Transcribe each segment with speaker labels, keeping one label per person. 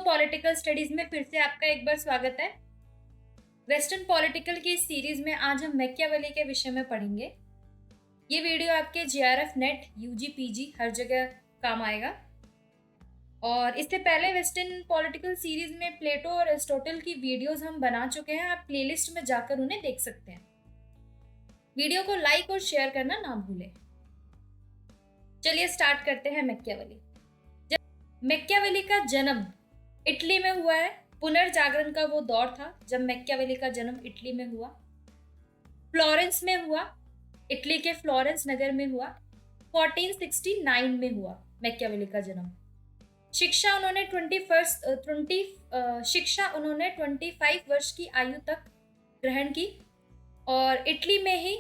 Speaker 1: Political studies में फिर से आपका एक बार स्वागत है। वेस्टर्न पॉलिटिकल की इस सीरीज में आज हम मैकियावेली के विषय में पढ़ेंगे। ये वीडियो आपके जेआरएफ नेट यूजी पीजी हर जगह काम आएगा। और इससे पहले वेस्टर्न पॉलिटिकल सीरीज में प्लेटो और एरिस्टोटल की वीडियोस हम बना चुके हैं। आप प्लेलिस्ट में जाकर उन्हें देख सकते हैं। वीडियो को लाइक और शेयर करना ना भूलें। चलिए स्टार्ट करते हैं मैकियावेली। मैकियावेली का जन्म इटली में हुआ है। पुनर्जागरण का वो दौर था जब मैकियावेली का जन्म इटली में हुआ, फ्लोरेंस में हुआ, इटली के फ्लोरेंस नगर में हुआ। 1469 में हुआ मैकियावेली का जन्म। शिक्षा उन्होंने 25 वर्ष की आयु तक ग्रहण की और इटली में ही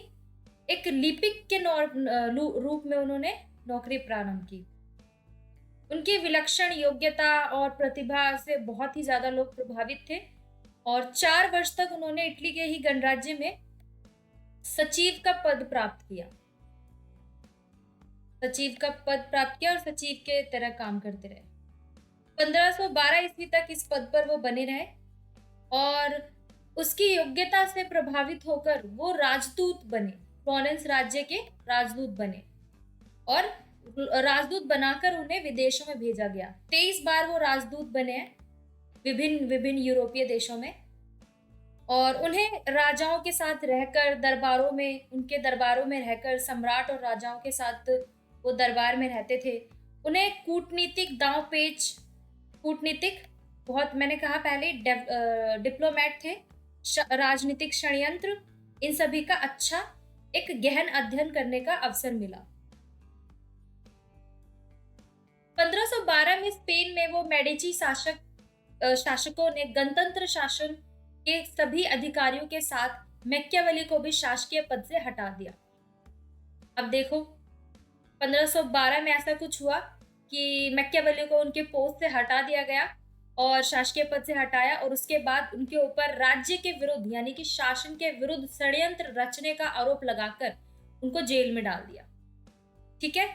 Speaker 1: एक लिपिक के रूप में उन्होंने नौकरी प्रारंभ की। उनकी विलक्षण योग्यता और प्रतिभा से बहुत ही ज्यादा लोग प्रभावित थे और 4 वर्ष तक उन्होंने इटली के ही गणराज्य में सचिव का पद प्राप्त किया। और सचिव के तरह काम करते रहे। 1512 ईस्वी तक इस पद पर वो बने रहे और उसकी योग्यता से प्रभावित होकर वो राजदूत बने, फ्लोरेंस राज्य के राजदूत बने और राजदूत बनाकर उन्हें विदेशों में भेजा गया। 23 बार वो राजदूत बने हैं विभिन्न यूरोपीय देशों में और उन्हें राजाओं के साथ रहकर उनके दरबारों में रहकर सम्राट और राजाओं के साथ वो दरबार में रहते थे। उन्हें कूटनीतिक बहुत, मैंने कहा पहले, डिप्लोमेट थे, राजनीतिक षड्यंत्र, इन सभी का अच्छा एक गहन अध्ययन करने का अवसर मिला। 1512 में स्पेन में वो मेडिची शासकों ने गणतंत्र शासन के सभी अधिकारियों के साथ मैकियावेली को भी शासकीय पद से हटा दिया। अब देखो 1512 में ऐसा कुछ हुआ कि मैकियावेली को उनके पोस्ट से हटा दिया गया और शासकीय पद से हटाया और उसके बाद उनके ऊपर राज्य के विरुद्ध यानी कि शासन के विरुद्ध षड्यंत्र रचने का आरोप लगाकर उनको जेल में डाल दिया। ठीक है,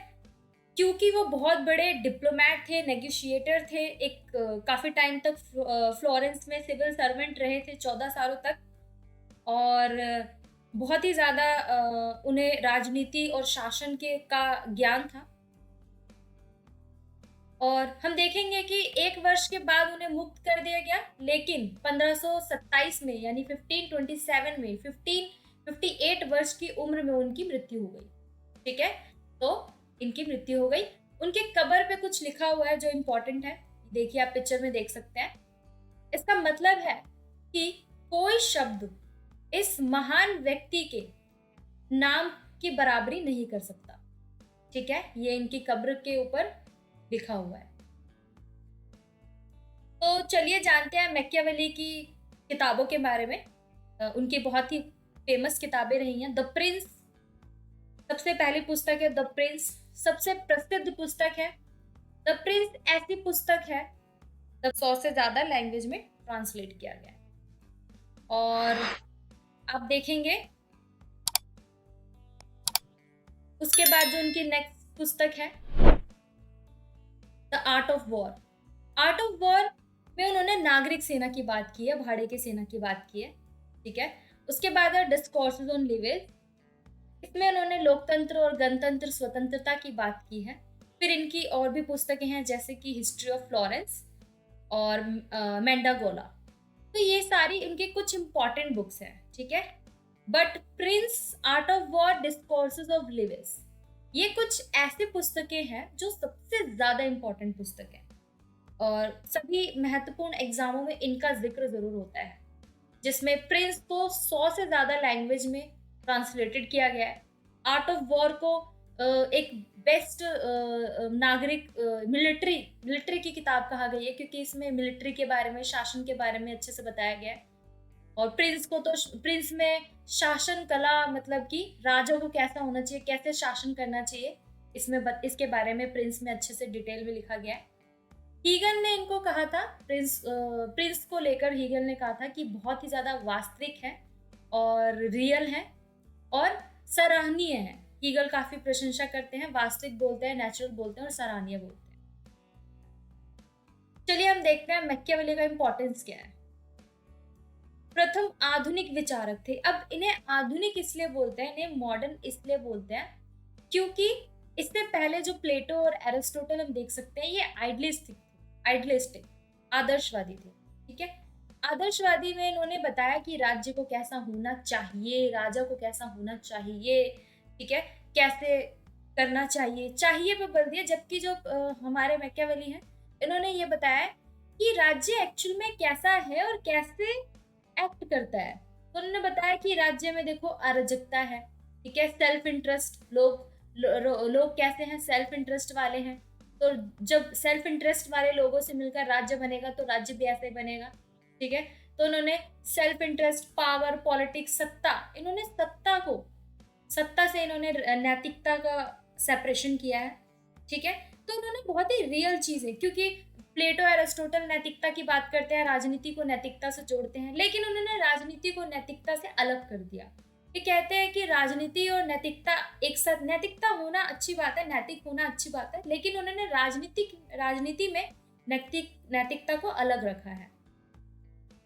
Speaker 1: क्योंकि वो बहुत बड़े डिप्लोमेट थे, नेगोशिएटर थे, एक काफी टाइम तक फ्लोरेंस में सिविल सर्वेंट रहे थे 14 सालों तक और बहुत ही ज्यादा उन्हें राजनीति और शासन का ज्ञान था। और हम देखेंगे कि 1 वर्ष के बाद उन्हें मुक्त कर दिया गया, लेकिन 1527 में यानी 1527 में 58 वर्ष की उम्र में उनकी मृत्यु हो गई। ठीक है, तो इनकी मृत्यु हो गई। उनके कब्र पे कुछ लिखा हुआ है जो इम्पोर्टेंट है, देखिए आप पिक्चर में देख सकते हैं। इसका मतलब है कि कोई शब्द इस महान व्यक्ति के नाम की बराबरी नहीं कर सकता। ठीक है, ये इनकी कब्र के ऊपर लिखा हुआ है। तो चलिए जानते हैं मैकियावेली की किताबों के बारे में। उनकी बहुत ही फेमस किताबें रही हैं। द प्रिंस सबसे पहली पुस्तक है। द प्रिंस सबसे प्रसिद्ध पुस्तक है। द प्रिंस ऐसी पुस्तक है 100 से ज्यादा लैंग्वेज में ट्रांसलेट किया गया है। और आप देखेंगे उसके बाद जो उनकी नेक्स्ट पुस्तक है the art of war. Art of war में उन्होंने नागरिक सेना की बात की है, भाड़े की सेना की बात की है। ठीक है, उसके बाद है डिस्कोर्सेस ऑन लिविंग। इसमें उन्होंने लोकतंत्र और गणतंत्र स्वतंत्रता की बात की है। फिर इनकी और भी पुस्तकें हैं जैसे कि हिस्ट्री ऑफ फ्लोरेंस और मेंडागोला। तो ये सारी इनके कुछ इंपॉर्टेंट बुक्स हैं। ठीक है, but Prince, art of war, discourses of living, ये कुछ ऐसी पुस्तकें हैं जो सबसे ज्यादा इंपॉर्टेंट पुस्तक है और सभी महत्वपूर्ण एग्जामों में इनका जिक्र जरूर होता है, जिसमें प्रिंस को 100 से ज्यादा लैंग्वेज में ट्रांसलेटेड किया गया है। आर्ट ऑफ वॉर को एक बेस्ट नागरिक मिलिट्री की किताब कहा गई है क्योंकि इसमें मिलिट्री के बारे में, शासन के बारे में अच्छे से बताया गया है। और प्रिंस में शासन कला, मतलब कि राजा को कैसा होना चाहिए, कैसे शासन करना चाहिए, इसके बारे में प्रिंस में अच्छे से डिटेल में लिखा गया है। हीगन ने इनको कहा था, प्रिंस को लेकर हीगन ने कहा था कि बहुत ही ज्यादा वास्तविक है और रियल है और सराहनीय है। हीगल काफी प्रशंसा करते हैं, वास्तविक बोलते हैं, नेचुरल बोलते हैं और सराहनीय बोलते हैं। चलिए हम देखते हैं मैकियावेली का इंपॉर्टेंस क्या है। प्रथम आधुनिक विचारक थे। अब इन्हें आधुनिक इसलिए बोलते हैं, इन्हें मॉडर्न इसलिए बोलते हैं क्योंकि इससे पहले जो प्लेटो और एरिस्टोटल हम देख सकते हैं, ये आइडियलिस्टिक आदर्शवादी थे। ठीक है, आदर्शवादी में इन्होंने बताया कि राज्य को कैसा होना चाहिए, राजा को कैसा होना चाहिए, ठीक है, कैसे करना चाहिए पे बल दिया। जबकि जो हमारे मैकियावेली हैं, इन्होंने ये बताया कि राज्य एक्चुअल में कैसा है और कैसे एक्ट करता है। तो उन्होंने बताया कि राज्य में देखो अराजकता है, ठीक है, सेल्फ इंटरेस्ट, लोग कैसे हैं, सेल्फ इंटरेस्ट वाले हैं। तो जब सेल्फ इंटरेस्ट वाले लोगों से मिलकर राज्य बनेगा तो राज्य भी ऐसे ही बनेगा। ठीक है, तो उन्होंने सेल्फ इंटरेस्ट, पावर, पॉलिटिक्स, सत्ता, इन्होंने सत्ता से इन्होंने नैतिकता का सेपरेशन किया है। ठीक है, तो उन्होंने बहुत ही रियल चीजें, क्योंकि प्लेटो एरिस्टोटल नैतिकता की बात करते हैं, राजनीति को नैतिकता से जोड़ते हैं, लेकिन उन्होंने राजनीति को नैतिकता से अलग कर दिया। ये कहते हैं कि राजनीति और नैतिकता एक साथ, नैतिकता होना अच्छी बात है, नैतिक होना अच्छी बात है, लेकिन उन्होंने राजनीति में नैतिकता को अलग रखा है।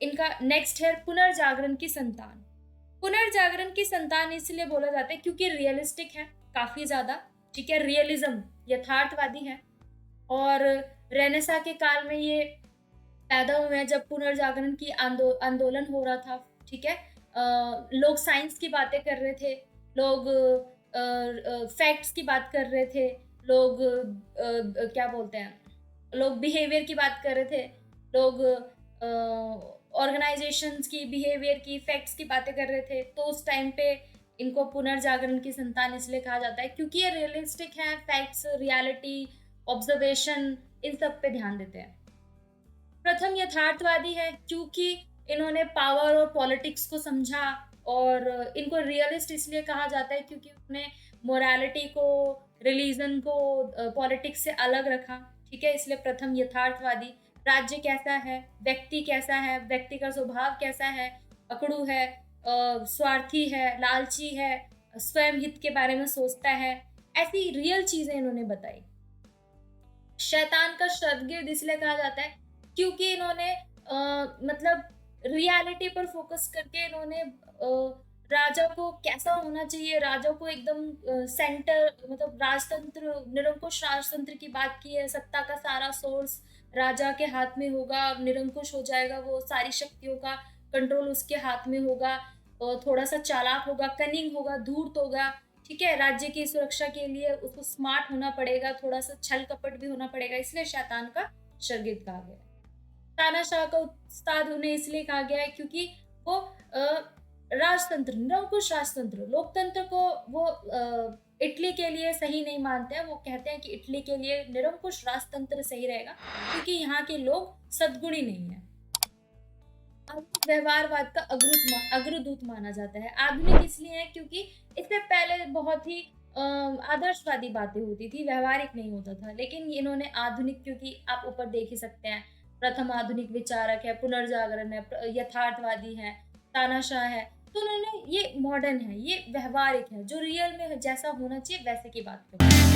Speaker 1: इनका नेक्स्ट है पुनर्जागरण की संतान। पुनर्जागरण की संतान इसलिए बोला जाता है क्योंकि रियलिस्टिक है काफी ज्यादा। ठीक है, रियलिज्म, यथार्थवादी है, और रेनेसा के काल में ये पैदा हुए हैं जब पुनर्जागरण की आंदोलन हो रहा था। ठीक है, लोग साइंस की बातें कर रहे थे, लोग फैक्ट्स की बात कर रहे थे, लोग क्या बोलते हैं, लोग बिहेवियर की बात कर रहे थे, लोग ऑर्गेनाइजेशंस की बिहेवियर की, फैक्ट्स की बातें कर रहे थे। तो उस टाइम पे इनको पुनर्जागरण की संतान इसलिए कहा जाता है क्योंकि ये रियलिस्टिक है, फैक्ट्स, रियलिटी, ऑब्जर्वेशन, इन सब पे ध्यान देते हैं। प्रथम यथार्थवादी है क्योंकि इन्होंने पावर और पॉलिटिक्स को समझा, और इनको रियलिस्ट इसलिए कहा जाता है क्योंकि उन्होंने मोरालिटी को, रिलीजन को पॉलिटिक्स से अलग रखा। ठीक है, इसलिए प्रथम यथार्थवादी। राज्य कैसा है, व्यक्ति कैसा है, व्यक्ति का स्वभाव कैसा है, अकड़ू है, स्वार्थी है, लालची है, स्वयं हित के बारे में सोचता है, ऐसी रियल चीजें इन्होंने बताई। शैतान का शतगिर्द इसलिए कहा जाता है क्योंकि इन्होंने मतलब रियलिटी पर फोकस करके इन्होंने राजा को कैसा होना चाहिए, राजा को एकदम सेंटर, मतलब राजतंत्र, निरंकुश राजतंत्र की बात की है। सत्ता का सारा सोर्स राजा के हाथ में होगा, निरंकुश हो जाएगा, वो सारी शक्तियों का कंट्रोल उसके हाथ में होगा, और थोड़ा सा चालाक होगा, कनिंग होगा, धूर्त होगा। ठीक है, राज्य की सुरक्षा के लिए उसको स्मार्ट होना पड़ेगा, थोड़ा सा छल कपट भी होना पड़ेगा, इसलिए शैतान का शागिर्द कहा गया है। तानाशाह का उस्ताद उन्हें इसलिए कहा गया है क्योंकि वो राजतंत्र, निरंकुश राजतंत्र, लोकतंत्र को वो इटली के लिए सही नहीं मानते हैं। वो कहते हैं कि इटली के लिए निरंकुश राजतंत्र सही रहेगा क्योंकि यहाँ के लोग सद्गुणी नहीं है। व्यवहारवाद का अग्रदूत माना जाता है। आधुनिक इसलिए है क्योंकि इससे पहले बहुत ही आदर्शवादी बातें होती थी, व्यवहारिक नहीं होता था, लेकिन इन्होंने आधुनिक, क्योंकि आप ऊपर देख ही सकते हैं, प्रथम आधुनिक विचारक है, पुनर्जागरण है, यथार्थवादी है, तानाशाह है, तो उन्होंने ये मॉडर्न है, ये व्यवहारिक है, जो रियल में जैसा होना चाहिए वैसे की बात करते हैं।